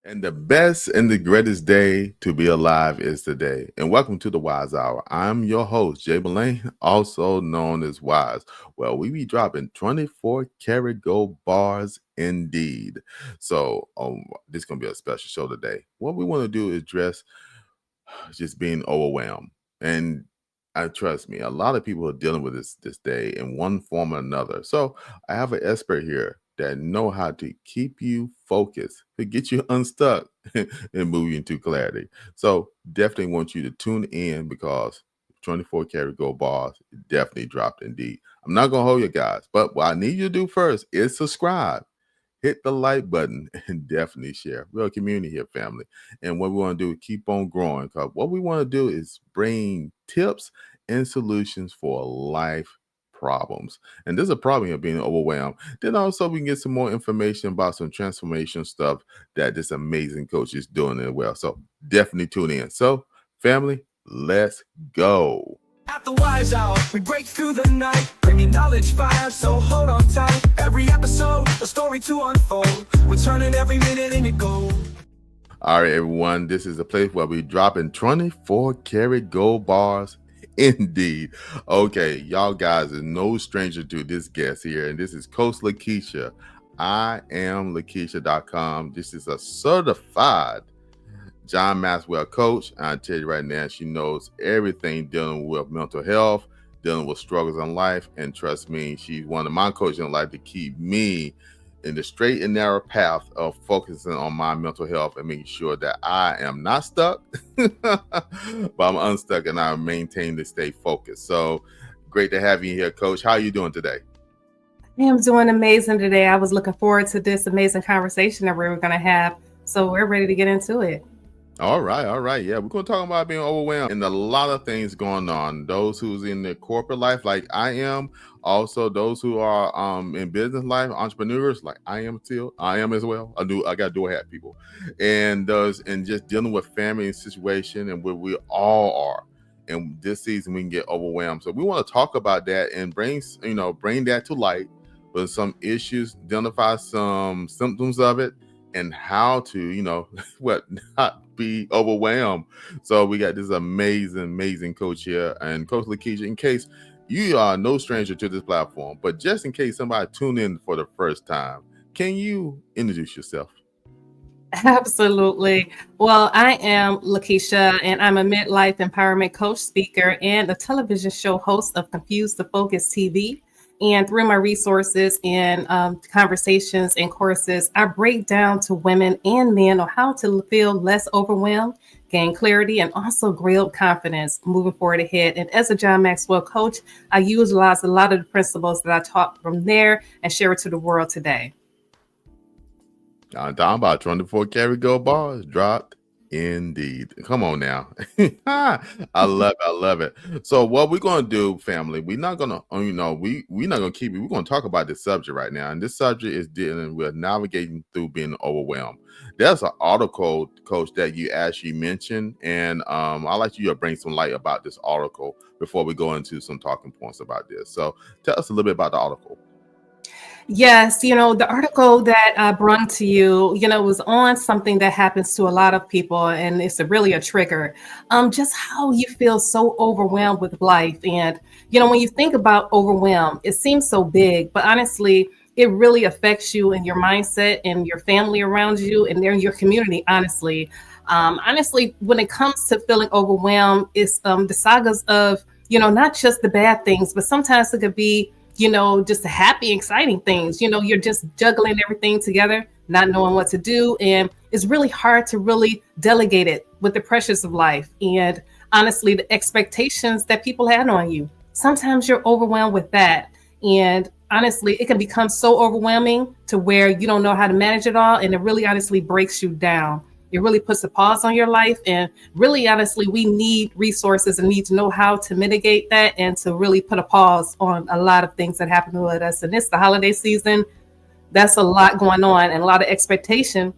And the best and the greatest day to be alive is today. And welcome to the Wise Hour. I'm your host, Jay Mullane, also known as Wise. Well, we be dropping 24 karat gold bars indeed. So this is going to be a special show today. What we want to do is address just being overwhelmed. And I trust me, a lot of people are dealing with this day in one form or another. So I have an expert here that know how to keep you focused, to get you unstuck and move you into clarity. So definitely want you to tune in because 24 karat gold bars definitely dropped indeed. I'm not gonna hold you guys, but what I need you to do first is subscribe, hit the like button, and definitely share. We're a community here, family. And what we want to do is keep on growing because what we want to do is bring tips and solutions for life problems. And there's a problem here being overwhelmed. Then also we can get some more information about some transformation stuff that this amazing coach is doing as well. So definitely tune in. So, family, let's go. At the Wise Hour, we break through the night, bringing knowledge fire, so hold on tight. Every episode, a story to unfold. We're turning every minute into gold. All right, everyone, this is a place where we're dropping 24 karat gold bars. Indeed. Okay, y'all guys are no stranger to this guest here, and this is Coach Lekeisha. I am Lekeisha.com. This is a certified John Maxwell coach. And I tell you right now, she knows everything dealing with mental health, dealing with struggles in life. And trust me, she's one of my coaches in life to keep me in the straight and narrow path of focusing on my mental health and making sure that I am not stuck, but I'm unstuck and I maintain to stay focused. So great to have you here, Coach. How are you doing today? I am doing amazing today. I was looking forward to this amazing conversation that we were going to have. So we're ready to get into it. All right. Yeah, we're going to talk about being overwhelmed and a lot of things going on. Those who's in the corporate life, like I am, also those who are in business life, entrepreneurs, like I am as well. I got dual hat people, and those and just dealing with family and situation and where we all are. And this season we can get overwhelmed. So we want to talk about that and bring that to light with some issues, identify some symptoms of it, and how to not be overwhelmed. So we got this amazing coach here, and Coach Lekeisha. In case you are no stranger to this platform, but just in case somebody tuned in for the first time, can you introduce yourself? Absolutely. Well, I am Lakeisha, and I'm a midlife empowerment coach, speaker, and a television show host of Confused to Focus TV. And through my resources and conversations and courses, I break down to women and men on how to feel less overwhelmed, gain clarity, and also build confidence moving forward ahead. And as a John Maxwell coach, I utilize a lot of the principles that I taught from there and share it to the world today. I'm talking about 24 karat gold bars dropped. Indeed. Come on now. I love it. So what we're gonna do, family, we're not gonna we're not gonna keep it. We're gonna talk about this subject right now. And this subject is dealing with navigating through being overwhelmed. There's an article, coach, that you actually mentioned, and I'd like you to bring some light about this article before we go into some talking points about this. So tell us a little bit about the article. Yes, the article that I brought to you, was on something that happens to a lot of people, and it's really a trigger. Just how you feel so overwhelmed with life. And, when you think about overwhelm, it seems so big, but honestly, it really affects you and your mindset and your family around you and your community, honestly. Honestly, when it comes to feeling overwhelmed, it's the sagas of, not just the bad things, but sometimes it could be just the happy, exciting things. You're just juggling everything together, not knowing what to do. And it's really hard to really delegate it with the pressures of life. And honestly, the expectations that people had on you. Sometimes you're overwhelmed with that. And honestly, it can become so overwhelming to where you don't know how to manage it all. And it really honestly breaks you down. It really puts a pause on your life. And really, honestly, we need resources and need to know how to mitigate that and to really put a pause on a lot of things that happen with us. And it's the holiday season. That's a lot going on and a lot of expectation.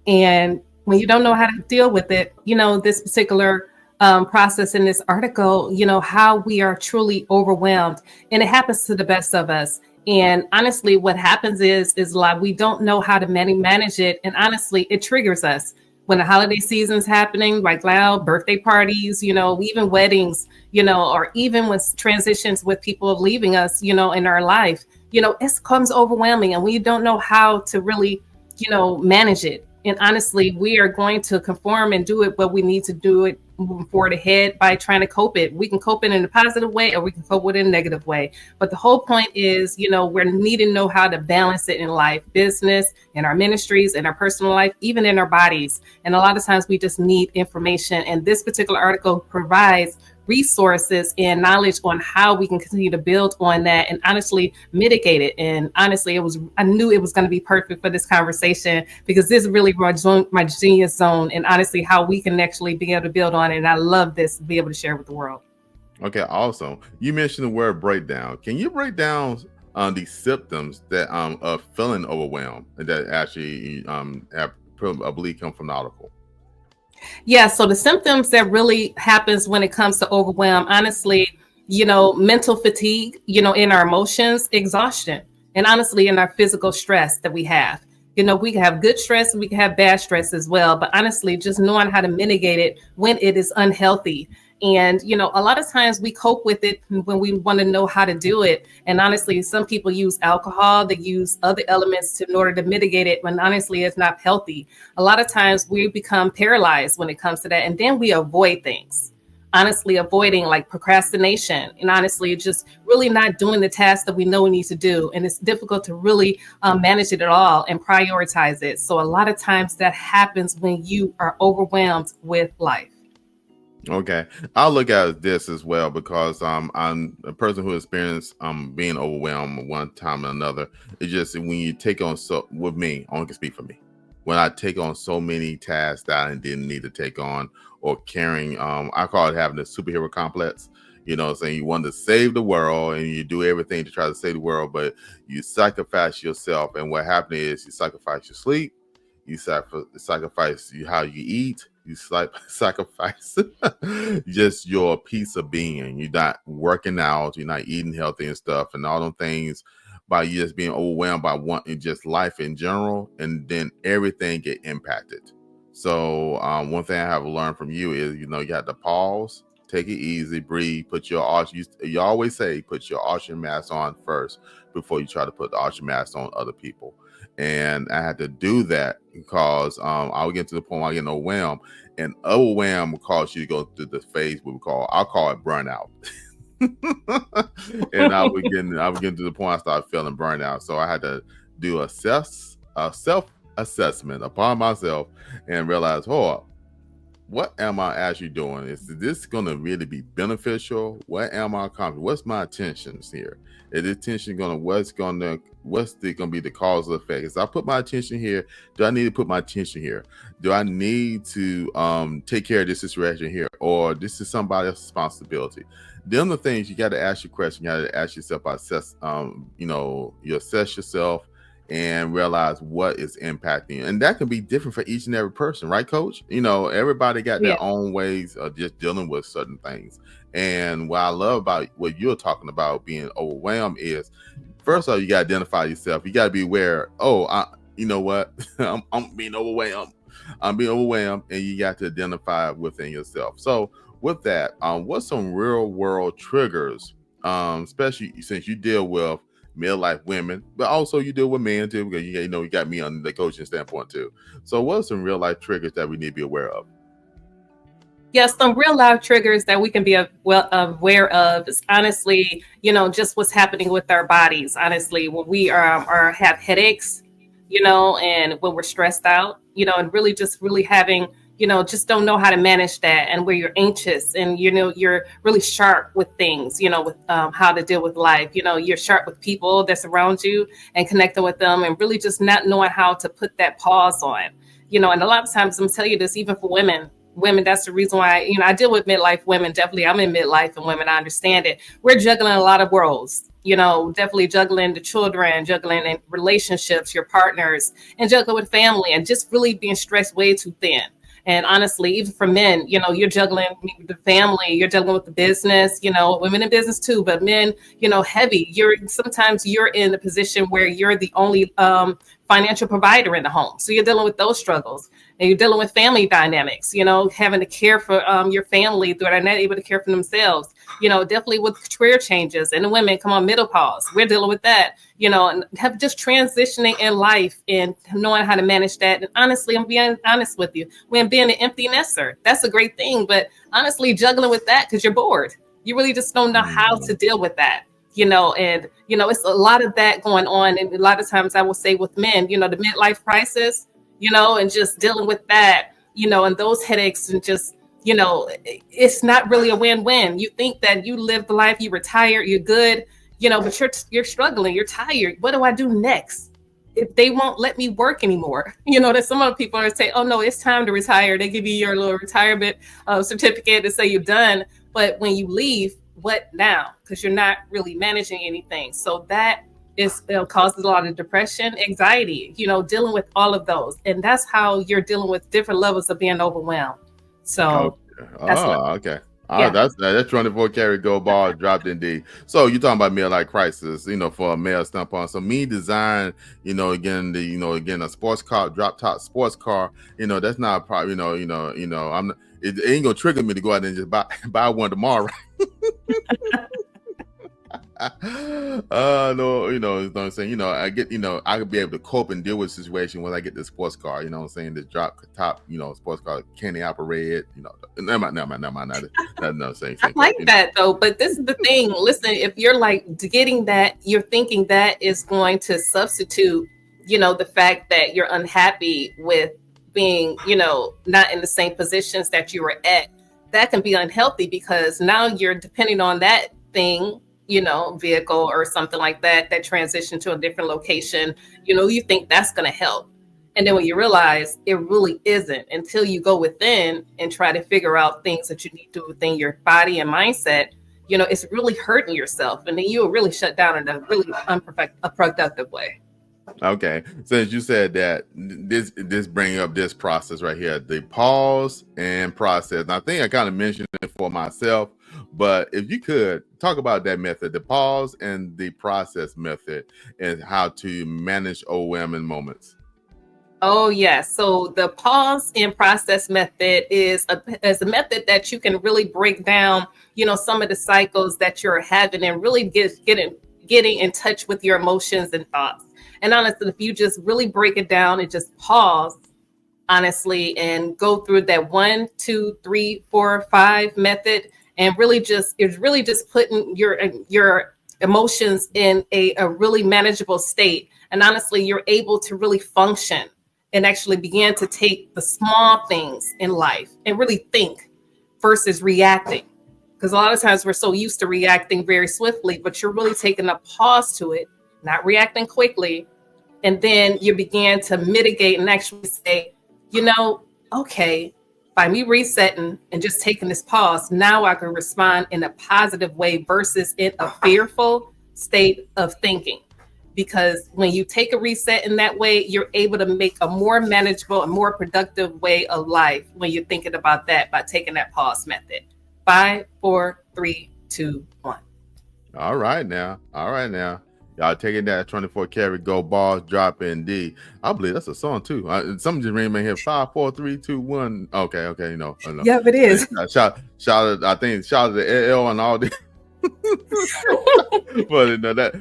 And when you don't know how to deal with it, this particular process in this article, how we are truly overwhelmed. And it happens to the best of us. And honestly, what happens is like we don't know how to manage it. And honestly, it triggers us when the holiday season's happening, like loud birthday parties, even weddings, or even when transitions with people leaving us, in our life, it comes overwhelming and we don't know how to really, manage it. And honestly, we are going to conform and do it, but we need to do it moving forward ahead by trying to cope it. We can cope it in a positive way or we can cope with it in a negative way. But the whole point is, we're needing to know how to balance it in life, business, in our ministries, in our personal life, even in our bodies. And a lot of times we just need information. And this particular article provides resources and knowledge on how we can continue to build on that and honestly mitigate it. And honestly, I knew it was going to be perfect for this conversation because this is really my genius zone and honestly how we can actually be able to build on it. And I love this to be able to share with the world. Okay, awesome. You mentioned the word breakdown. Can you break down the symptoms that of feeling overwhelmed that actually I believe come from the article? Yeah, so the symptoms that really happens when it comes to overwhelm, honestly, mental fatigue, in our emotions, exhaustion, and honestly, in our physical stress that we have. We can have good stress and we can have bad stress as well. But honestly, just knowing how to mitigate it when it is unhealthy. And, a lot of times we cope with it when we want to know how to do it. And honestly, some people use alcohol, they use other elements in order to mitigate it when honestly it's not healthy. A lot of times we become paralyzed when it comes to that. And then we avoid things, honestly avoiding like procrastination and honestly just really not doing the tasks that we know we need to do. And it's difficult to really manage it at all and prioritize it. So a lot of times that happens when you are overwhelmed with life. Okay, I'll look at this as well because I'm a person who experienced being overwhelmed one time or another. It's just when you take on so with me, I only can speak for me. When I take on so many tasks that I didn't need to take on, or carrying, I call it having a superhero complex. Saying you want to save the world and you do everything to try to save the world, but you sacrifice yourself. And what happened is you sacrifice your sleep, you sacrifice how you eat, you sacrifice just your piece of being. You're not working out, you're not eating healthy and stuff, and all them things by you just being overwhelmed by wanting just life in general, and then everything get impacted. So one thing I have learned from you is you have to pause, take it easy, breathe, put your oxygen. You always say put your oxygen mask on first before you try to put the oxygen mask on other people. And I had to do that because I would get to the point where I get overwhelmed, and overwhelmed will cause you to go through the phase I'll call it burnout. And I would get to the point I started feeling burnout. So I had to do a self assessment upon myself and realize, oh, what am I actually doing? Is this going to really be beneficial? What am I accomplishing? What's my intentions here? Is this attention going to what's going to be the cause of effect? Is I put my attention here? Do I need to put my attention here? Do I need to take care of this situation here, or this is somebody else's responsibility? Them the things you got to ask your question. You got to ask yourself, assess. You assess yourself and realize what is impacting, and that can be different for each and every person, right, Coach? Everybody got Yeah. their own ways of just dealing with certain things. And what I love about what you're talking about being overwhelmed is, first of all, you got to identify yourself. You got to be aware, you know what, I'm being overwhelmed. I'm being overwhelmed, and you got to identify within yourself. So with that, what's some real world triggers, especially since you deal with midlife women, but also you deal with men too, because you got me on the coaching standpoint too. So what are some real life triggers that we need to be aware of? Yes, some real life triggers that we can be aware of is honestly, just what's happening with our bodies. Honestly, when we are have headaches, and when we're stressed out, and really just really having, just don't know how to manage that, and where you're anxious and you're really sharp with things, with how to deal with life. You're sharp with people that surround you and connecting with them, and really just not knowing how to put that pause on. And a lot of times I'm telling you this, even for women, that's the reason why, I deal with midlife women. Definitely, I'm in midlife, and women, I understand it. We're juggling a lot of worlds, definitely juggling the children, juggling in relationships, your partners, and juggling with family, and just really being stressed way too thin. And honestly, even for men, you're juggling the family, you're juggling with the business, women in business too, but men, heavy. Sometimes you're in a position where you're the only financial provider in the home. So you're dealing with those struggles, and you're dealing with family dynamics, having to care for your family that are not able to care for themselves, definitely with career changes. And the women, come on, menopause, we're dealing with that, and have just transitioning in life and knowing how to manage that. And honestly, I'm being honest with you, when being an empty nester, that's a great thing. But honestly, juggling with that because you're bored, you really just don't know how to deal with that. And it's a lot of that going on. And a lot of times I will say with men, the midlife crisis, and just dealing with that, and those headaches, and just, it's not really a win-win. You think that you live the life, you retire, you're good, but you're struggling, you're tired. What do I do next? If they won't let me work anymore, that some other people are saying, oh no, it's time to retire. They give you your little retirement certificate to say you're done. But when you leave, what now? Because you're not really managing anything. So that causes a lot of depression, anxiety, dealing with all of those. And that's how you're dealing with different levels of being overwhelmed. So Okay. that's Oh, okay. Oh, yeah. that's 24 karat gold ball dropped indeed. So you're talking about midlife crisis, for a male standpoint. So me design, again a sports car, drop top sports car, that's not a problem. I'm not, it ain't gonna trigger me to go out and just buy one tomorrow. No, you know what I'm saying. I get, I could be able to cope and deal with the situation when I get the sports car. You know what I'm saying? The drop top, sports car, candy operated. Never mind. No, same. I like that though. But this is the thing. Listen, if you're like getting that, you're thinking that is going to substitute, the fact that you're unhappy with being, not in the same positions that you were at. That can be unhealthy because now you're depending on that thing, vehicle or something like that transition to a different location. You think that's going to help. And then when you realize it really isn't, until you go within and try to figure out things that you need to do within your body and mindset, it's really hurting yourself. And then you'll really shut down in a really unproductive way. Okay, since you said that, this bringing up this process right here, the pause and process. And I think I kind of mentioned it for myself, but if you could talk about that method, the pause and the process method, and how to manage overwhelming moments. Oh, yes. So the pause and process method is a method that you can really break down, some of the cycles that you're having, and really getting in touch with your emotions and thoughts. And honestly, if you just really break it down and just pause, honestly, and go through that 1, 2, 3, 4, 5 method, and it's really just putting your emotions in a really manageable state. And honestly, you're able to really function and actually begin to take the small things in life and really think versus reacting. Because a lot of times we're so used to reacting very swiftly, but you're really taking a pause to it, not reacting quickly. And then you begin to mitigate and actually say, okay, by me resetting and just taking this pause, now I can respond in a positive way versus in a fearful state of thinking. Because when you take a reset in that way, you're able to make a more manageable and more productive way of life when you're thinking about that by taking that pause method. 5, 4, 3, 2, 1. All right now. Y'all taking that 24 karat gold balls drop in D. I believe that's a song too. Something just ran in here. 5, 4, 3, 2, 1. Okay. I know. Yeah, it is. Shout out to LL and all this. But that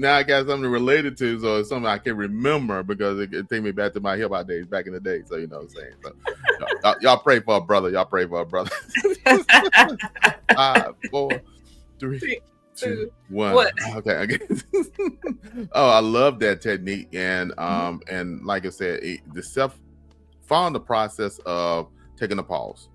now I got something related to, so it's something I can remember because it take me back to my hip hop days back in the day. So what I'm saying. So, y'all pray for a brother. 5, 4, 3, 2, 1. What? Okay. Oh, I love that technique, and like I said, following the process of taking a pause,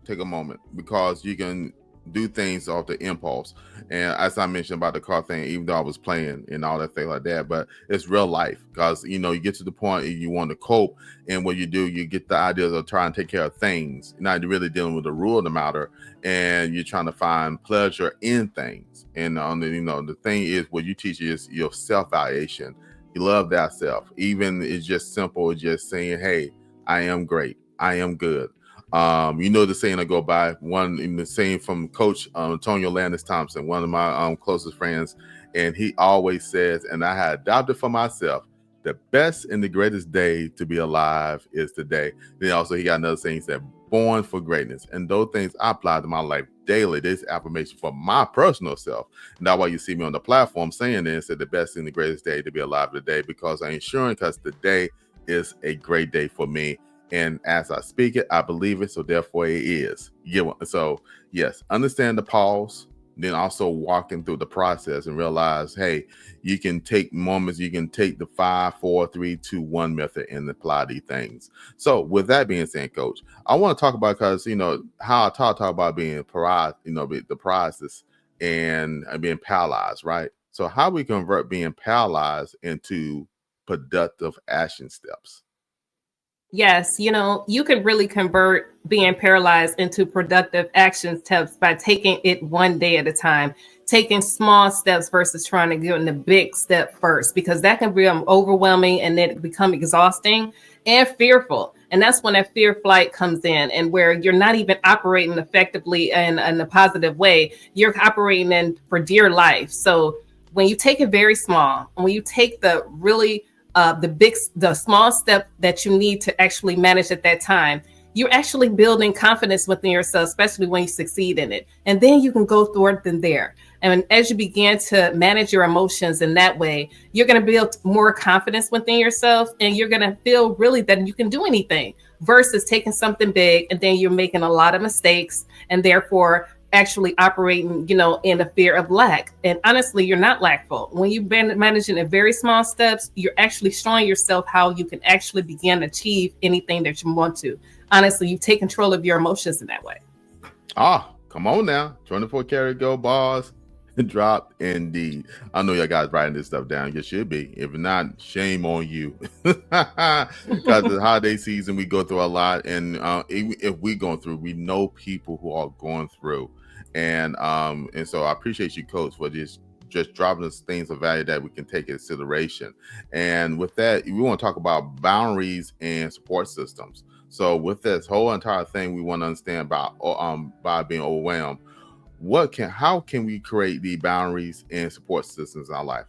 take a moment, because you can do things off the impulse. And as I mentioned about the car thing, even though I was playing and all that thing like that, but it's real life, because you get to the point you want to cope, and what you do, you get the ideas of trying to take care of things, not really dealing with the rule of the matter, and you're trying to find pleasure in things. And on the thing is, what you teach is your self-validation. You love thyself. Even it's just simple as just saying, hey, I am great. I am good. You know the saying I go by, one in the saying from Coach Antonio Landis Thompson, one of my closest friends, and he always says, and I had adopted for myself, the best and the greatest day to be alive is today. Then also he got another saying, he said, born for greatness. And those things I apply to my life daily. This affirmation for my personal self. And that's why you see me on the platform saying this, that the best and the greatest day to be alive today, because I'm ensuring because today is a great day for me. And as I speak it, I believe it. So therefore it is. So yes, understand the pause, then also walking through the process and realize, hey, you can take moments, you can take the 5, 4, 3, 2, 1 method and apply these things. So with that being said, Coach, I want to talk about, because how I talk about being paralyzed, the process and being paralyzed, right? So how we convert being paralyzed into productive action steps. Yes, you can really convert being paralyzed into productive action steps by taking it one day at a time, taking small steps versus trying to get in the big step first, because that can be overwhelming and then become exhausting and fearful. And that's when that fear flight comes in, and where you're not even operating effectively in a positive way. You're operating in for dear life. So when you take it very small, when you take the small step that you need to actually manage at that time, you're actually building confidence within yourself, especially when you succeed in it. And then you can go through it from there. And as you begin to manage your emotions in that way, you're going to build more confidence within yourself, and you're going to feel really that you can do anything, versus taking something big and then you're making a lot of mistakes and therefore actually operating, in a fear of lack. And honestly, you're not lackful. When you've been managing in very small steps, you're actually showing yourself how you can actually begin to achieve anything that you want to. Honestly, you take control of your emotions in that way. Come on now. 24 karat gold bars dropped indeed. I know y'all guys writing this stuff down. You should be. If not, shame on you. Because the holiday season, we go through a lot. And if we going through, we know people who are going through. And so I appreciate you, Coach, for just dropping us things of value that we can take into consideration. And with that, we want to talk about boundaries and support systems. So with this whole entire thing, we want to understand about by being overwhelmed, how can we create the boundaries and support systems in our life?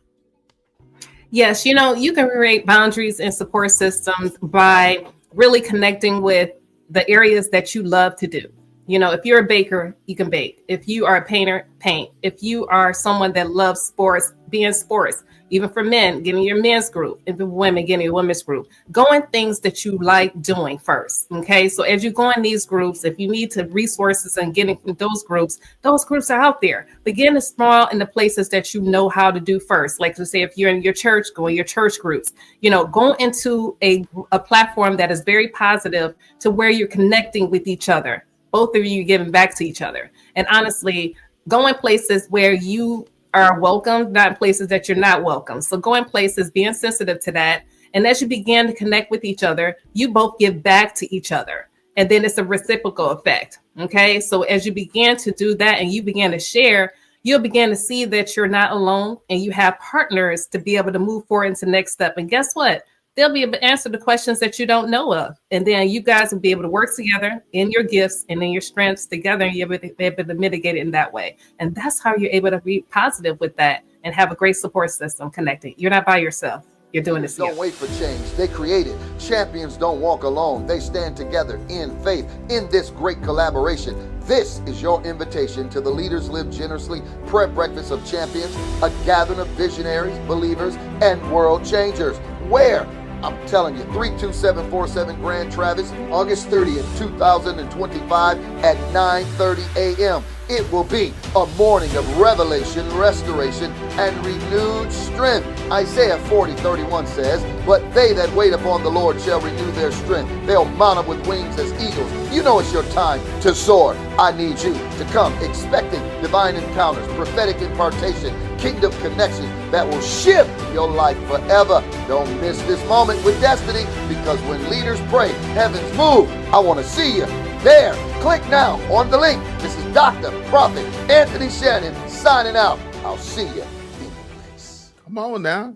Yes, you can create boundaries and support systems by really connecting with the areas that you love to do. If you're a baker, you can bake. If you are a painter, paint. If you are someone that loves sports, be in sports. Even for men, getting your men's group. And for women, getting your women's group. Go in things that you like doing first. Okay. So as you go in these groups, if you need to resources and getting from those groups are out there. Begin to small in the places that you know how to do first. Like to say, if you're in your church, go in your church groups. Go into a platform that is very positive, to where you're connecting with each other. Both of you giving back to each other. And honestly, go in places where you are welcome, not in places that you're not welcome. So go in places, being sensitive to that. And as you begin to connect with each other, you both give back to each other. And then it's a reciprocal effect. Okay. So as you begin to do that and you begin to share, you'll begin to see that you're not alone, and you have partners to be able to move forward into the next step. And guess what? They'll be able to answer the questions that you don't know of. And then you guys will be able to work together in your gifts and in your strengths together, and you'll be able to mitigate it in that way. And that's how you're able to be positive with that and have a great support system connecting. You're not by yourself. You're doing this together. Don't wait for change. They create it. Champions don't walk alone. They stand together in faith in this great collaboration. This is your invitation to the Leaders Live Generously Prayer Breakfast of Champions, a gathering of visionaries, believers, and world changers. Where? I'm telling you, 32747 Grand Traverse, August 30th, 2025 at 9:30 a.m. It will be a morning of revelation, restoration, and renewed strength. Isaiah 40:31 says, "But they that wait upon the Lord shall renew their strength. They'll mount up with wings as eagles." You know it's your time to soar. I need you to come expecting divine encounters, prophetic impartation, kingdom connections that will shift your life forever. Don't miss this moment with destiny, because when leaders pray, heavens move. I want to see you there. Click now on the link. This is Dr. Prophet Anthony Shannon signing out. I'll see you in the place. Come on now.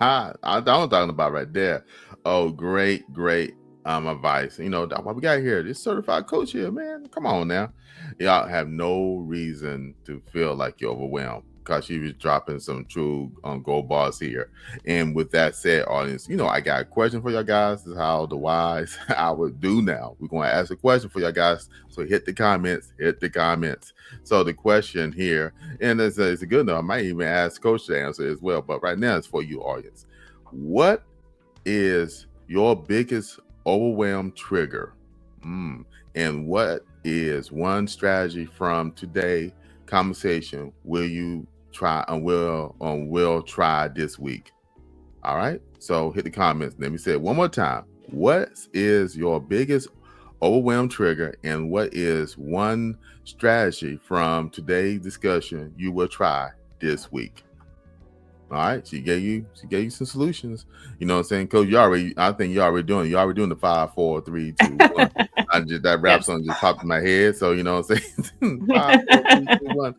I was talking about right there. Oh, great advice. That's why we got here. This certified coach here, man. Come on now. Y'all have no reason to feel like you're overwhelmed because she was dropping some true gold bars here. And with that said, audience, I got a question for y'all guys. This is how the wise I would do now. We're going to ask a question for y'all guys. So hit the comments. So the question here, and it's a good one. I might even ask Coach to answer as well. But right now it's for you, audience. What is your biggest overwhelm trigger? And what is one strategy from today conversation will you try and will try this week? All right. So hit the comments. Let me say it one more time. What is your biggest overwhelm trigger, and what is one strategy from today's discussion you will try this week? All right, she gave you some solutions. You know what I'm saying, Coach? I think you're already doing the 5, 4, 3, 2, 1. That rap song just popped in my head. So you know what I'm saying? 5, 4, 3, 2, 1.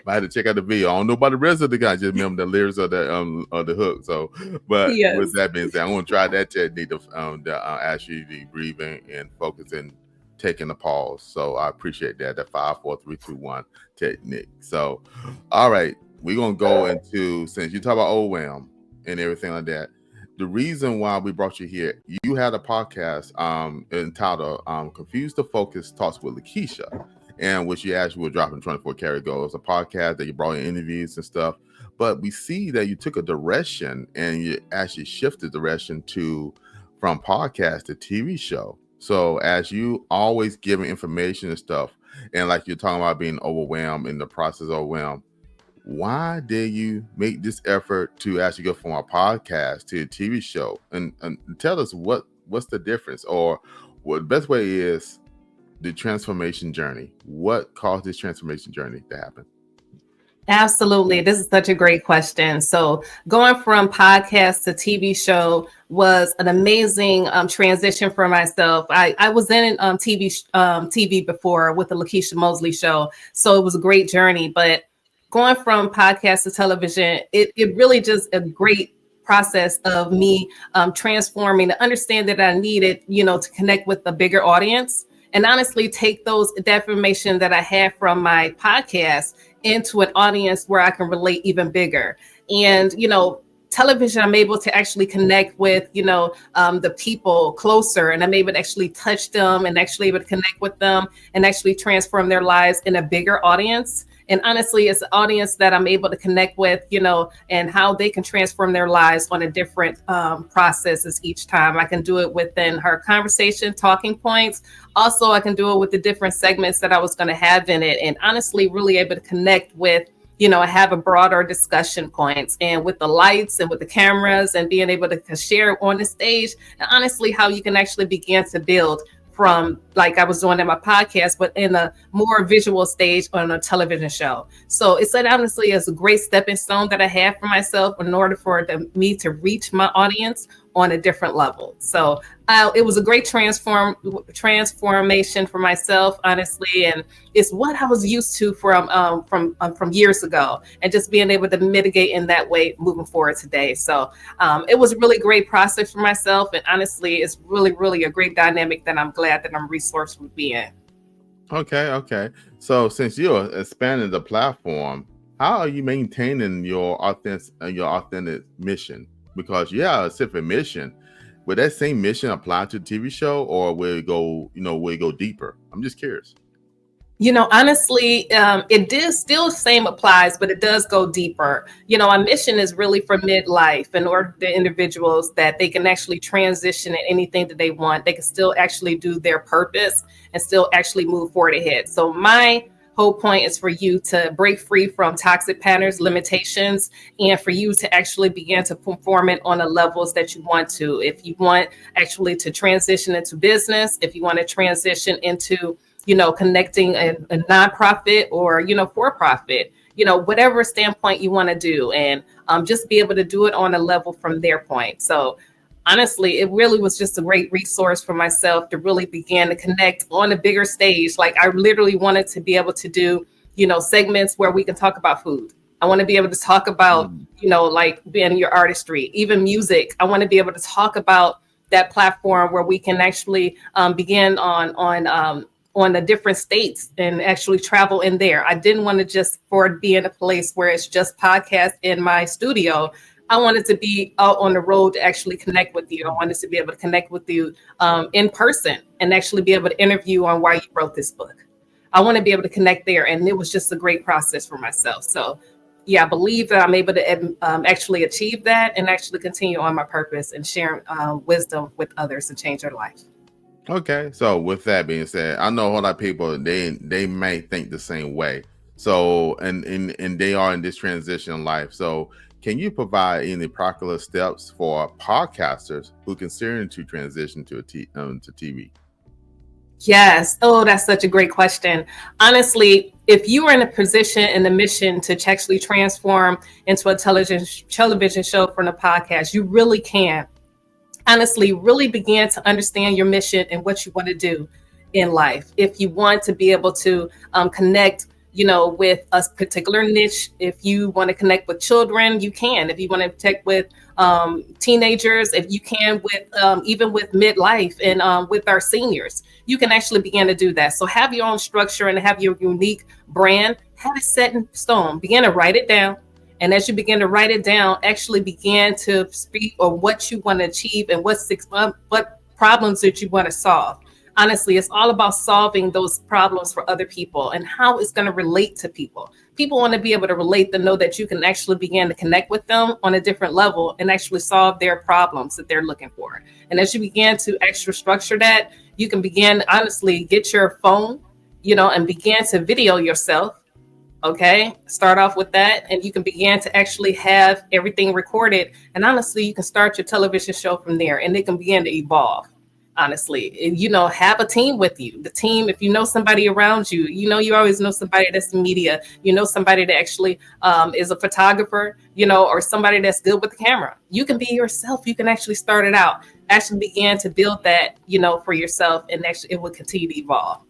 I had to check out the video. I don't know about the rest of the guys. Just remember the lyrics of the hook. So, but Yes. with that being said, I want to try that technique of ask you to breathing and focus and taking a pause. So I appreciate that. That 5, 4, 3, 2, 1 technique. So, all right. We're going to go into, since you talk about overwhelm and everything like that, the reason why we brought you here, you had a podcast entitled Confused to Focus Talks with Lekeisha, and which you actually were dropping 24 Karat Gold. It's a podcast that you brought in interviews and stuff, but we see that you took a direction and you actually shifted direction from podcast to TV show. So as you always giving information and stuff, and like you're talking about being overwhelmed in the process of overwhelmed, why did you make this effort to actually go from a podcast to a TV show? And tell us what's the difference, or what the best way is the transformation journey. What caused this transformation journey to happen? Absolutely. This is such a great question. So going from podcast to TV show was an amazing transition for myself. I was in TV before with the Lakeisha Mosley show. So it was a great journey, but going from podcast to television, it really just a great process of me transforming to understand that I needed, to connect with a bigger audience and honestly take that information that I had from my podcast into an audience where I can relate even bigger. And, television, I'm able to actually connect with, the people closer, and I'm able to actually touch them and actually able to connect with them and actually transform their lives in a bigger audience. And honestly, it's an audience that I'm able to connect with, and how they can transform their lives on a different processes each time. I can do it within her conversation, talking points. Also, I can do it with the different segments that I was going to have in it. And honestly, really able to connect with, have a broader discussion points, and with the lights and with the cameras and being able to share on the stage, and honestly, how you can actually begin to build from like I was doing in my podcast, but in a more visual stage on a television show. So it's honestly is a great stepping stone that I have for myself in order for me to reach my audience on a different level. So it was a great transformation for myself, honestly, and it's what I was used to from years ago, and just being able to mitigate in that way moving forward today. So it was a really great process for myself, and honestly, it's really, really a great dynamic that I'm glad that I'm resourced with being. Okay. So since you're expanding the platform, how are you maintaining your authentic mission? Because you have a different mission. Would that same mission apply to the TV show, or will it go deeper? I'm just curious. Honestly, it does still same applies, but it does go deeper. Our mission is really for midlife, in order the individuals that they can actually transition in anything that they want. They can still actually do their purpose and still actually move forward ahead. So my whole point is for you to break free from toxic patterns, limitations, and for you to actually begin to perform it on the levels that you want to. If you want actually to transition into business, if you want to transition into connecting a nonprofit or, for profit, whatever standpoint you want to do, and just be able to do it on a level from their point. So honestly, it really was just a great resource for myself to really begin to connect on a bigger stage. Like I literally wanted to be able to do, segments where we can talk about food. I want to be able to talk about, like being your artistry, even music. I want to be able to talk about that platform where we can actually begin on the different states and actually travel in there. I didn't want to just for it be in a place where it's just podcast in my studio. I wanted to be out on the road to actually connect with you. I wanted to be able to connect with you in person and actually be able to interview on why you wrote this book. I want to be able to connect there. And it was just a great process for myself. So yeah, I believe that I'm able to actually achieve that and actually continue on my purpose and share wisdom with others to change their life. Okay, so with that being said, I know a whole lot of people they may think the same way. So and they are in this transition in life. So can you provide any practical steps for podcasters who considering to transition to to TV? Yes. Oh, that's such a great question. Honestly, if you are in a position and the mission to actually transform into a television show from a podcast, you really can honestly really begin to understand your mission and what you want to do in life. If you want to be able to connect, with a particular niche, if you want to connect with children, you can. If you want to connect with teenagers, if you can with even with midlife and with our seniors, you can actually begin to do that. So have your own structure and have your unique brand, have it set in stone, begin to write it down. And as you begin to write it down, actually begin to speak on what you want to achieve and what problems that you want to solve. Honestly, it's all about solving those problems for other people and how it's going to relate to people. People want to be able to relate to know that you can actually begin to connect with them on a different level and actually solve their problems that they're looking for. And as you begin to extra structure that, you can begin, honestly, get your phone, and begin to video yourself. Okay, start off with that, and you can begin to actually have everything recorded. And honestly, you can start your television show from there, and it can begin to evolve. Honestly, and, have a team with you. The team, if you know somebody around you, you always know somebody that's in media. Somebody that actually is a photographer, or somebody that's good with the camera. You can be yourself. You can actually start it out. Actually, begin to build that, for yourself, and actually, it will continue to evolve.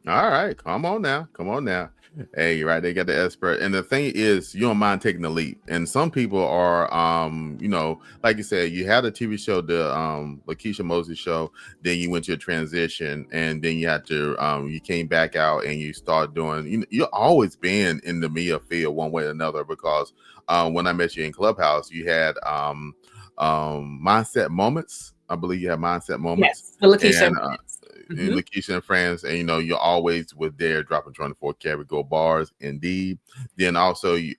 All right, come on now. Hey, you're right. They got the expert, and the thing is, you don't mind taking the leap. And some people are, like you said, you had a TV show, the Lekeisha Mosley show. Then you went to a transition, and then you had to, you came back out, and you start doing. You've always been in the media field one way or another because when I met you in Clubhouse, you had mindset moments. I believe you have mindset moments. Yes, the Lekeisha. And, Lekeisha and friends, and you always were there dropping 24 karat gold bars. Indeed. Then also you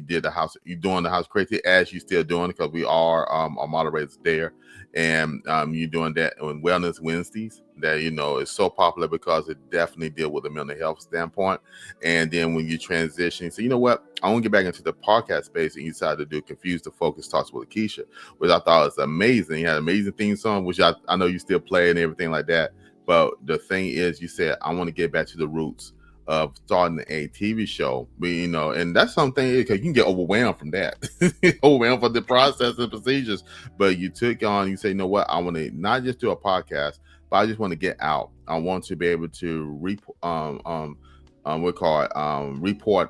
did the house, you doing the house crazy as you still doing it because we are our moderators there, and you doing that on Wellness Wednesdays that is so popular because it definitely deal with the mental health standpoint. And then when you transition, so you know what, I want to get back into the podcast space, and you decided to do Confuse the Focus Talks with Lekeisha, which I thought was amazing. You had an amazing theme song, which I know you still play and everything like that. But the thing is, you said, I want to get back to the roots of starting a TV show. But, and that's something, because you can get overwhelmed from that, overwhelmed for the process and procedures. But you took on, you say, you know what, I want to not just do a podcast, but I just want to get out. I want to be able to report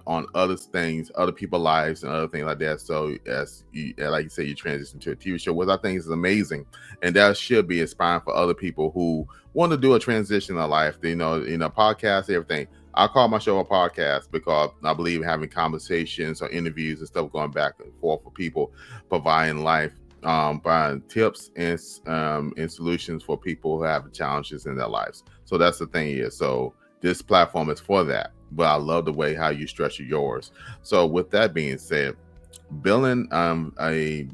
on other things, other people's lives, and other things like that. So as you, like you said, you transition to a TV show, which I think is amazing, and that should be inspiring for other people who want to do a transition in life. Podcast, everything. I call my show a podcast because I believe in having conversations or interviews and stuff going back and forth for people, providing life, providing tips and solutions for people who have challenges in their lives. So that's the thing here. So this platform is for that, but I love the way how you structure yours. So with that being said, building I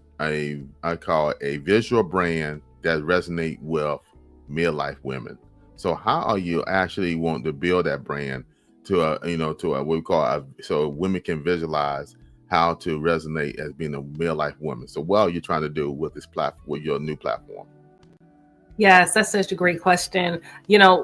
call it a visual brand that resonate with midlife women. So how are you actually wanting to build that brand to what we call so women can visualize how to resonate as being a midlife woman? So what are you trying to do with this platform, with your new platform? Yes, that's such a great question.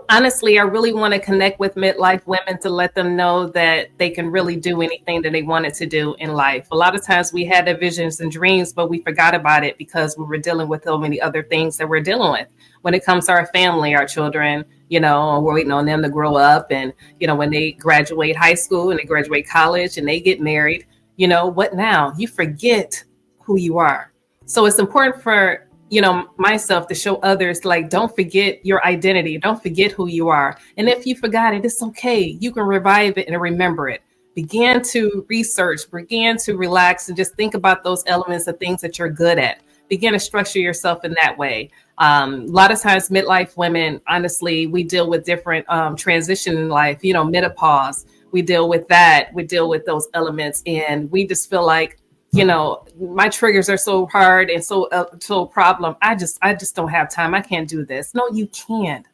Honestly, I really want to connect with midlife women to let them know that they can really do anything that they wanted to do in life. A lot of times we had their visions and dreams, but we forgot about it because we were dealing with so many other things that we're dealing with. When it comes to our family, our children, we're waiting on them to grow up. And, when they graduate high school and they graduate college and they get married, what now? You forget who you are. So it's important for myself to show others, like, don't forget your identity. Don't forget who you are. And if you forgot it, it's okay. You can revive it and remember it. Begin to research, begin to relax and just think about those elements of things that you're good at. Begin to structure yourself in that way. A lot of times midlife women, honestly, we deal with different transition in life, menopause. We deal with that. We deal with those elements. And we just feel like, my triggers are so hard and so problem. I just don't have time. I can't do this. No, you can't.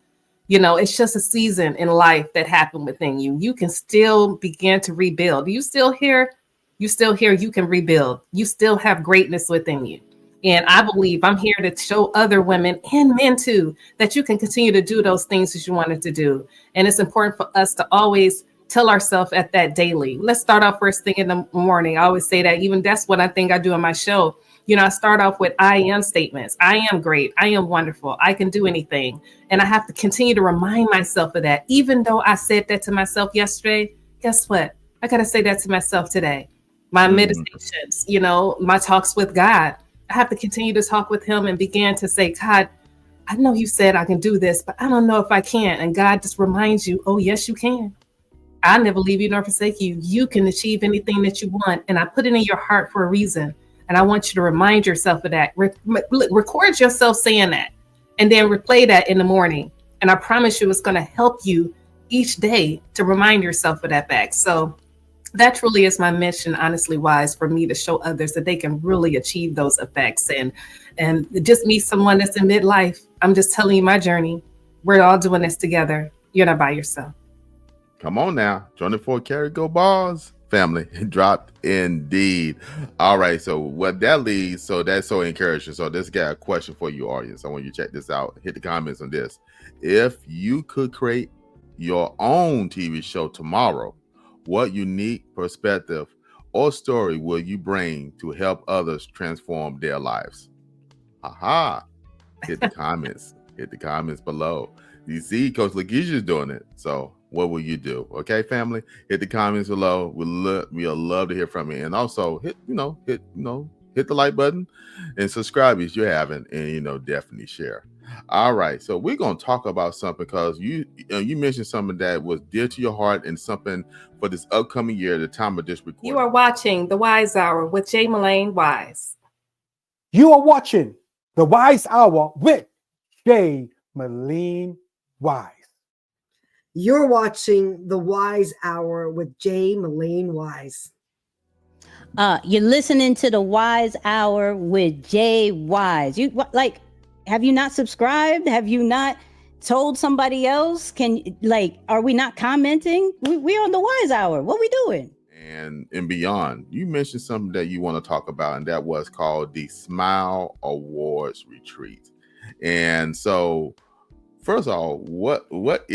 It's just a season in life that happened within you. You can still begin to rebuild. You still here. You can rebuild. You still have greatness within you. And I believe I'm here to show other women and men too, that you can continue to do those things that you wanted to do. And it's important for us to always tell ourselves at that daily. Let's start off first thing in the morning. I always say that. Even that's what I think I do on my show. I start off with I am statements. I am great. I am wonderful. I can do anything. And I have to continue to remind myself of that. Even though I said that to myself yesterday, guess what? I got to say that to myself today. My meditations, my talks with God. I have to continue to talk with him and begin to say, God, I know you said I can do this, but I don't know if I can. And God just reminds you, oh, yes, you can. I never leave you nor forsake you. You can achieve anything that you want. And I put it in your heart for a reason. And I want you to remind yourself of that. Record yourself saying that and then replay that in the morning. And I promise you, it's going to help you each day to remind yourself of that back. So that truly is my mission, honestly wise, for me to show others that they can really achieve those effects and just meet someone that's in midlife. I'm just telling you my journey. We're all doing this together. You're not by yourself. Come on now. 24 karat go bars. Family dropped indeed. All right. So what that leads, so that's so encouraging. So this got a question for you, audience. I want you to check this out. Hit the comments on this. If you could create your own TV show tomorrow, what unique perspective or story will you bring to help others transform their lives? Aha. Hit the comments. Hit the comments below. You see, Coach Lekeisha is doing it. So what will you do? Okay, family, hit the comments below. We'll love to hear from you. And also hit the like button and subscribe if you haven't, and definitely share. All right, so we're gonna talk about something because you mentioned something that was dear to your heart and something for this upcoming year, the time of this recording. You are watching The Wise Hour with J. Mullane Wise. You are watching The Wise Hour with J. Mullane Wise. You're watching The Wise Hour with J. Mullane Wise. You're listening to The Wise Hour with Jay Wise. Have you not subscribed? Have you not told somebody else? Are we not commenting? We're on The Wise Hour. What we doing? And beyond, you mentioned something that you want to talk about, and that was called the Smile Awards Retreat. And so, first of all, what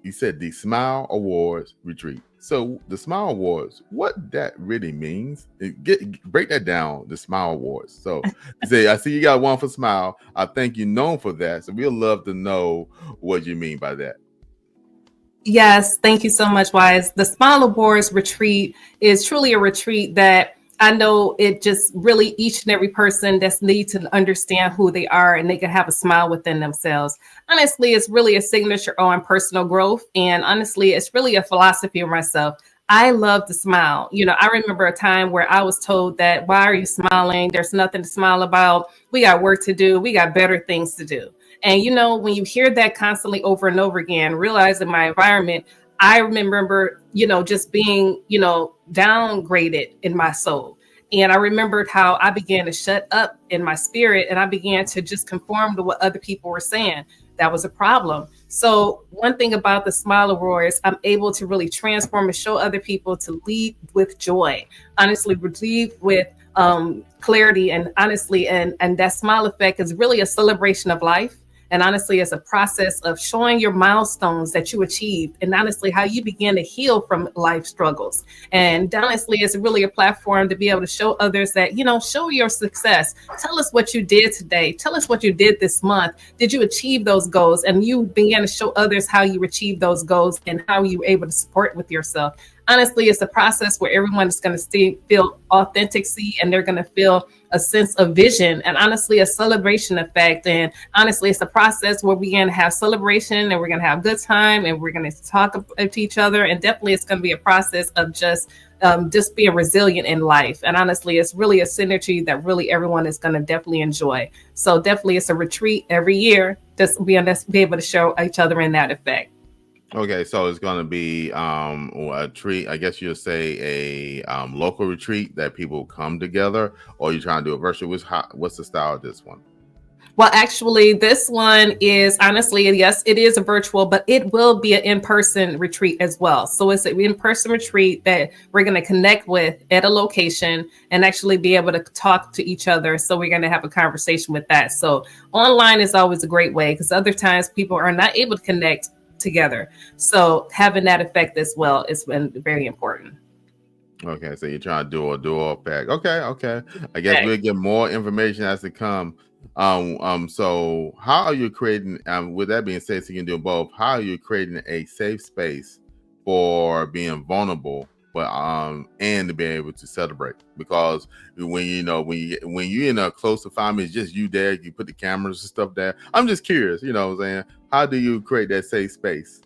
you said the Smile Awards Retreat. So the Smile Awards, what that really means, break that down, the Smile Awards. So I see you got one for Smile. I think you're known for that. So we'd love to know what you mean by that. Yes, thank you so much, Wise. The Smile Awards Retreat is truly a retreat that I know it just really each and every person that's need to understand who they are and they can have a smile within themselves. Honestly, it's really a signature on personal growth. And honestly, it's really a philosophy of myself. I love to smile. I remember a time where I was told that, why are you smiling? There's nothing to smile about. We got work to do. We got better things to do. And, when you hear that constantly over and over again, realize in my environment, I remember, just being, downgraded in my soul. And I remembered how I began to shut up in my spirit and I began to just conform to what other people were saying. That was a problem. So one thing about the Smile Awards, I'm able to really transform and show other people to lead with joy, honestly, lead with clarity and honestly, and that smile effect is really a celebration of life. And honestly, it's a process of showing your milestones that you achieved and honestly, how you begin to heal from life struggles. And honestly, it's really a platform to be able to show others that, show your success. Tell us what you did today. Tell us what you did this month. Did you achieve those goals? And you began to show others how you achieved those goals and how you were able to support with yourself. honestly, it's a process where everyone is going to feel authenticity, and they're going to feel a sense of vision, and honestly, a celebration effect. And honestly, it's a process where we're going to have celebration, and we're going to have good time, and we're going to talk to each other. And definitely it's going to be a process of just being resilient in life. And honestly, it's really a synergy that really everyone is going to definitely enjoy. So definitely it's a retreat every year, just be able to show each other in that effect. Okay, so it's going to be a treat. I guess you'll say a local retreat that people come together, or you're trying to do a virtual. What's the style of this one? Well, actually, this one is honestly, yes, it is a virtual, but it will be an in-person retreat as well. So it's an in-person retreat that we're going to connect with at a location and actually be able to talk to each other. So we're going to have a conversation with that. So online is always a great way, because other times people are not able to connect together. So having that effect as well is been very important. Okay, so you're trying to do a dual effect. Okay. I guess we'll get more information as it come. So how are you creating, with that being said, so you can do both, how are you creating a safe space for being vulnerable, but and to be able to celebrate? Because when you're in a close family, it's just you there, you put the cameras and stuff there. I'm just curious, you know what I'm saying? How do you create that safe space?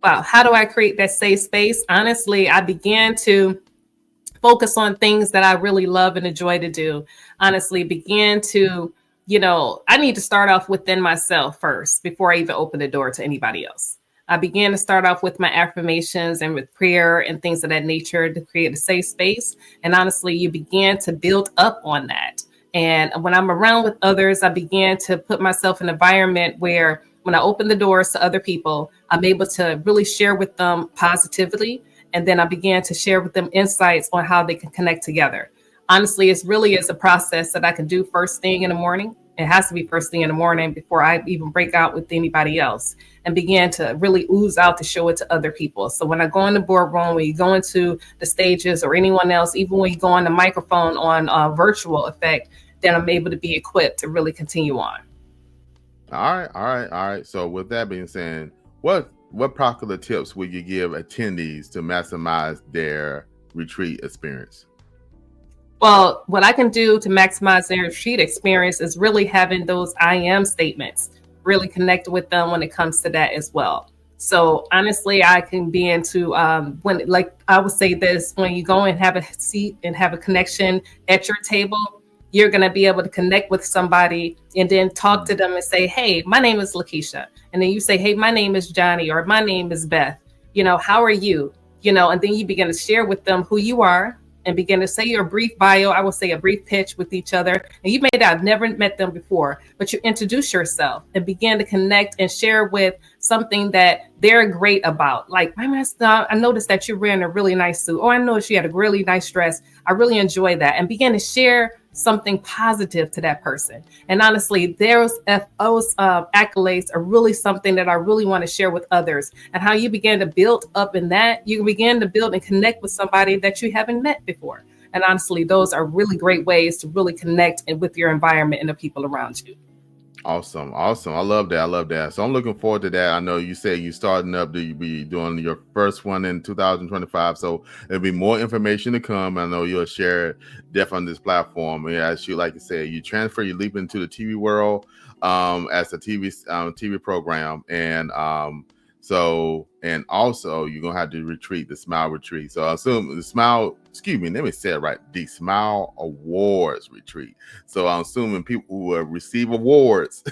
Wow, how do I create that safe space? Honestly, I began to focus on things that I really love and enjoy to do. Honestly, began to, I need to start off within myself first before I even open the door to anybody else. I began to start off with my affirmations and with prayer and things of that nature to create a safe space. And honestly, you began to build up on that. And when I'm around with others, I began to put myself in an environment where when I open the doors to other people, I'm able to really share with them positively. And then I began to share with them insights on how they can connect together. Honestly, it's really is a process that I can do first thing in the morning. It has to be first thing in the morning before I even break out with anybody else, and begin to really ooze out to show it to other people. So when I go in the boardroom, when you go into the stages or anyone else, even when you go on the microphone on virtual effect, then I'm able to be equipped to really continue on. All right. So with that being said, what practical tips would you give attendees to maximize their retreat experience? Well, what I can do to maximize their retreat experience is really having those I am statements, really connect with them when it comes to that as well. So honestly, I can be into when, like I would say this, when you go and have a seat and have a connection at your table, you're going to be able to connect with somebody and then talk to them and say, hey, my name is Lekeisha. And then you say, hey, my name is Johnny, or my name is Beth. How are you? And then you begin to share with them who you are and begin to say your brief bio. I will say a brief pitch with each other. And you may not have never met them before, but you introduce yourself and begin to connect and share with something that they're great about. Like, I noticed that you're wearing a really nice suit. Oh, I noticed you had a really nice dress. I really enjoy that. And begin to share something positive to that person. And honestly, those accolades are really something that I really want to share with others. And how you begin to build up in that, you begin to build and connect with somebody that you haven't met before. And honestly, those are really great ways to really connect with your environment and the people around you. Awesome. I love that. So I'm looking forward to that. I know you say you're starting up to be doing your first one in 2025. So there'll be more information to come. I know you'll share it definitely on this platform. And as you like to say, you leap into the TV world as a TV program. And and also you're gonna have to retreat, the Smile Retreat. So I assume the Smile, let me say it right, the Smile Awards Retreat. So I'm assuming people who will receive awards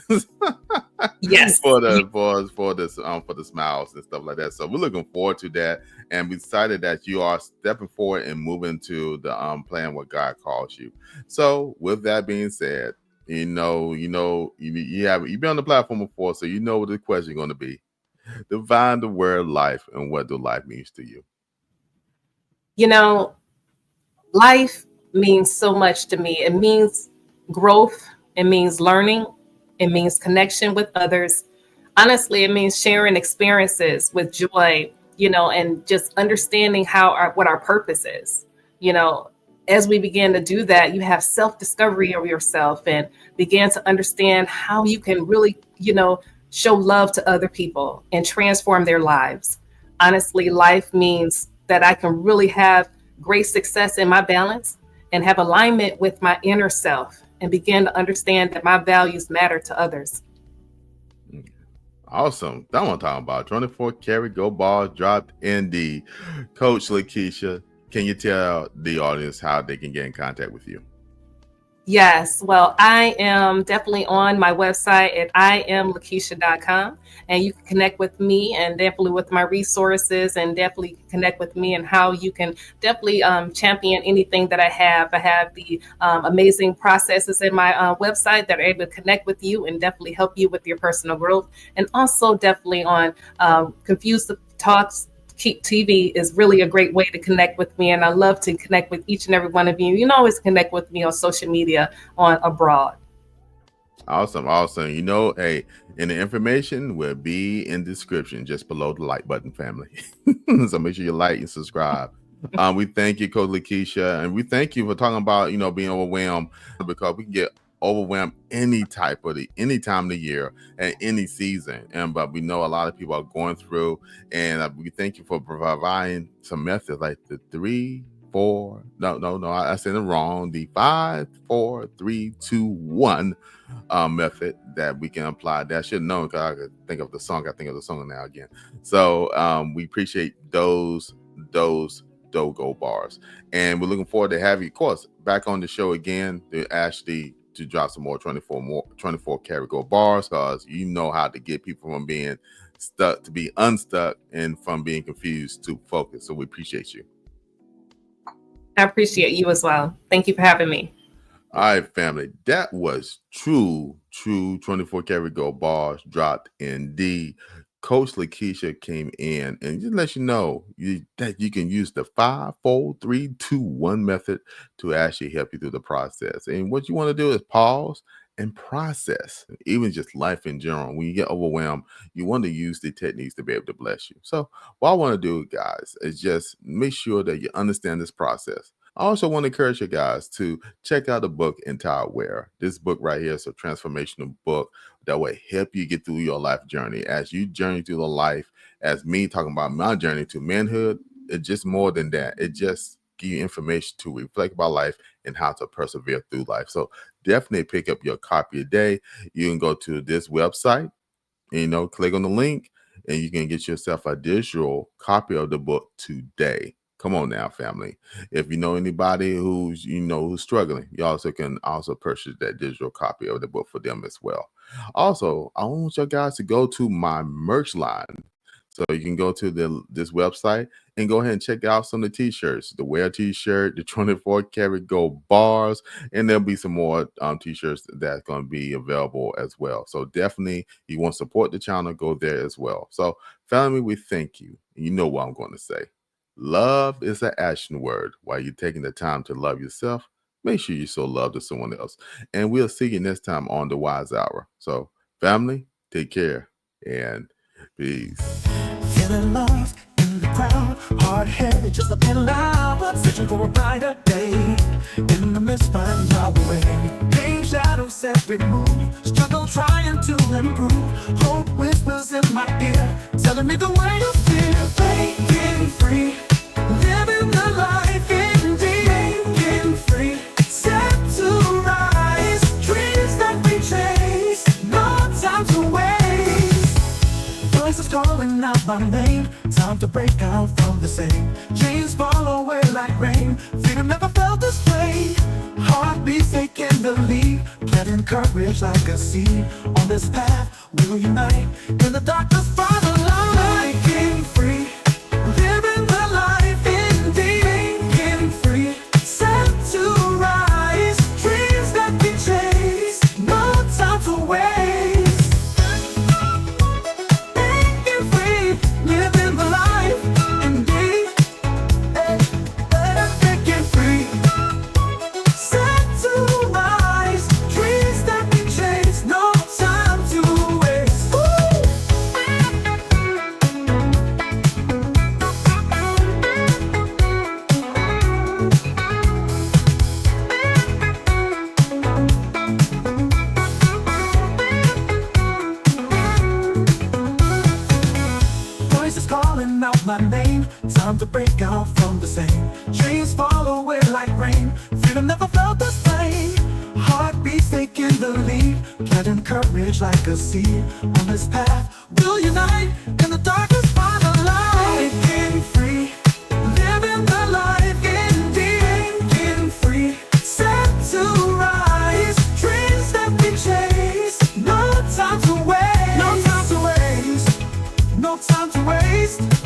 yes for the smiles and stuff like that. So we're looking forward to that, and we're excited that you are stepping forward and moving to the plan what God calls you. So with that being said, you've been on the platform before, so you know what the question is going to be. Define the word life and what do life means to you. Life means so much to me. It means growth. It means learning. It means connection with others. Honestly, it means sharing experiences with joy, and just understanding what our purpose is. As we begin to do that, you have self-discovery of yourself and begin to understand how you can really, show love to other people and transform their lives. honestly, life means that I can really have great success in my balance and have alignment with my inner self and begin to understand that my values matter to others. Awesome. That's what I'm talking about. 24 karat gold bars dropped in the Coach Lekeisha. Can you tell the audience how they can get in contact with you? Yes, well, I am definitely on my website at iamlakeisha.com, and you can connect with me and definitely with my resources, and definitely connect with me and how you can definitely champion anything that I have. I have the amazing processes in my website that are able to connect with you and definitely help you with your personal growth, and also definitely on Confused Talks Keep TV is really a great way to connect with me, and I love to connect with each and every one of you. You can always connect with me on social media on abroad. Awesome. Hey, and the information will be in description just below the like button, family. So make sure you like and subscribe. We thank you, Coach Lekeisha, and we thank you for talking about being overwhelmed, because we can get overwhelmed any time of the year and any season. But we know a lot of people are going through, and we thank you for providing some methods like the 3, 4. No, I said it wrong. The 5, 4, 3, 2, 1 method that we can apply. That I should know, because I could think of the song. I think of the song now again. So we appreciate those Dogo bars, and we're looking forward to having you, of course, back on the show again to Ashley to drop some more 24 karat gold bars, because you know how to get people from being stuck to be unstuck, and from being confused to focus. So we appreciate you. I appreciate you as well. Thank you for having me. All right, family. That was true 24 karat gold bars dropped in D. Coach Lekeisha came in and just let you know that you can use the 5, 4, 3, 2, 1 method to actually help you through the process. And what you want to do is pause and process, even just life in general. When you get overwhelmed, you want to use the techniques to be able to bless you. So what I want to do, guys, is just make sure that you understand this process. I also want to encourage you guys to check out the book Entire Wear. This book right here is a transformational book that will help you get through your life journey. As you journey through the life, as me talking about my journey to manhood, it's just more than that. It just gives you information to reflect about life and how to persevere through life. So definitely pick up your copy today. You can go to this website, click on the link, and you can get yourself a digital copy of the book today. Come on now, family. If you know anybody who's struggling, you also can purchase that digital copy of the book for them as well. Also, I want you guys to go to my merch line. So you can go to this website and go ahead and check out some of the t-shirts, the Wear t-shirt, the 24 karat gold bars, and there'll be some more t-shirts that's going to be available as well. So definitely, you want to support the channel, go there as well. So family, we thank you. You know what I'm going to say. Love is an action word. While you're taking the time to love yourself, make sure you show love to someone else. And we'll see you next time on the Wise Hour. So family, take care and peace. Feeling lost in the crowd, hard-headed, just a little loud, searching for a brighter day. In the midst, find our way. Pain shadows every move, struggle trying to improve. Hope whispers in my ear, telling me the way to feel. Breaking free, living the life indeed. Breaking free, set to rise, dreams that we chase, no time to waste. Voices calling out my name, time to break out from the same. Chains fall away like rain, freedom never felt this way. Heartbeats they can believe, planting courage like a seed. On this path we will unite, in the darkness find the light. Breaking free, living the life indeed. Breaking free, set to rise, dreams that we chase, no time to waste. Breaking free, living the life indeed. Breaking free, set to rise, dreams that we chase, no time to waste. Ooh. time to break out from the same. Dreams fall away like rain. Freedom never felt this plain. Heartbeats taking the lead, planting courage like a seed. On this path, we'll unite in the darkest find the light. Getting free, living the life, getting deep, getting free, set to rise. Dreams that we chase, no time to waste, no time to waste, no time to waste.